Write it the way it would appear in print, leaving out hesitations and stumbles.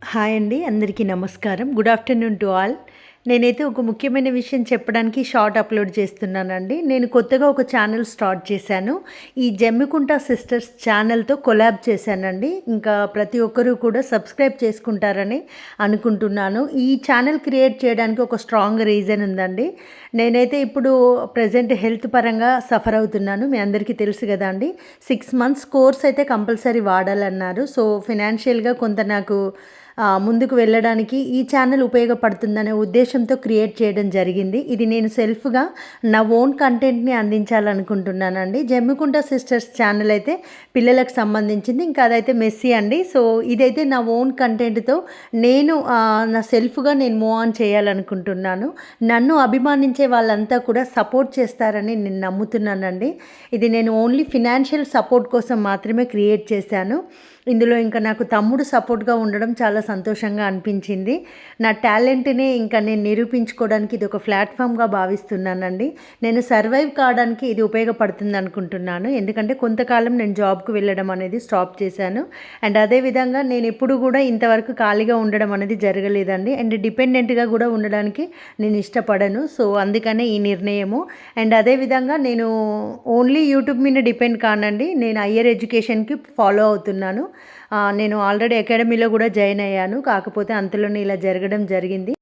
Hi అండి. అందరికీ నమస్కారం. Good afternoon to all. నేనైతే ఒక ముఖ్యమైన విషయం చెప్పడానికి షార్ట్ అప్‌లోడ్ చేస్తున్నానండి. నేను కొత్తగా ఒక ఛానల్ స్టార్ట్ చేశాను. ఈ జమ్మికుంట సిస్టర్స్ ఛానల్‌తో కొలాబ్ చేశానండి. ఇంకా ప్రతి ఒక్కరు కూడా సబ్స్క్రైబ్ చేసుకుంటారని అనుకుంటున్నాను. ఈ ఛానల్ క్రియేట్ చేయడానికి ఒక స్ట్రాంగ్ రీజన్ ఉందండి. నేనైతే ఇప్పుడు ప్రెజెంట్ హెల్త్ పరంగా సఫర్ అవుతున్నాను. మీ అందరికీ తెలుసు కదండీ. 6 మంత్స్ కోర్స్ అయితే కంపల్సరీ వాడాలన్నారు. సో, ఫినాన్షియల్‌గా కొంత నాకు ముందుకు వెళ్ళడానికి ఈ ఛానల్ ఉపయోగపడుతుందనే ఉద్దేశంతో క్రియేట్ చేయడం జరిగింది. ఇది నేను సెల్ఫ్‌గా నా ఓన్ కంటెంట్‌ని అందించాలనుకుంటున్నానండి. జమ్మికుంట సిస్టర్స్ ఛానల్ అయితే పిల్లలకు సంబంధించింది. ఇంకా అదైతే మెస్సీ అండి. సో, ఇదైతే నా ఓన్ కంటెంట్‌తో నేను నా సెల్ఫ్‌గా నేను మూవ్ ఆన్ చేయాలనుకుంటున్నాను. నన్ను అభిమానించే వాళ్ళంతా కూడా సపోర్ట్ చేస్తారని నేను నమ్ముతున్నానండి. ఇది నేను ఓన్లీ ఫినాన్షియల్ సపోర్ట్ కోసం మాత్రమే క్రియేట్ చేశాను. ఇందులో ఇంకా నాకు తమ్ముడు సపోర్ట్‌గా ఉండడం చాలా సంతోషంగా అనిపించింది. నా టాలెంట్‌ని ఇంకా నేను నిరూపించుకోవడానికి ఇది ఒక ప్లాట్‌ఫామ్‌గా భావిస్తున్నానండి. నేను సర్వైవ్ కావడానికి ఇది ఉపయోగపడుతుంది అనుకుంటున్నాను. ఎందుకంటే కొంతకాలం నేను జాబ్‌కి వెళ్ళడం అనేది స్టాప్ చేశాను. అండ్ అదేవిధంగా నేను ఎప్పుడు కూడా ఇంతవరకు ఖాళీగా ఉండడం అనేది జరగలేదండి. అండ్ డిపెండెంట్‌గా కూడా ఉండడానికి నేను ఇష్టపడను. సో, అందుకనే ఈ నిర్ణయము. అండ్ అదేవిధంగా నేను ఓన్లీ యూట్యూబ్ మీద డిపెండ్ కానండి. నేను హైయర్ ఎడ్యుకేషన్‌కి ఫాలో అవుతున్నాను. నేను ఆల్రెడీ అకాడమీలో కూడా జాయిన్ అయ్యాను. కాకపోతే అంతలోనే ఇలా జరగడం జరిగింది.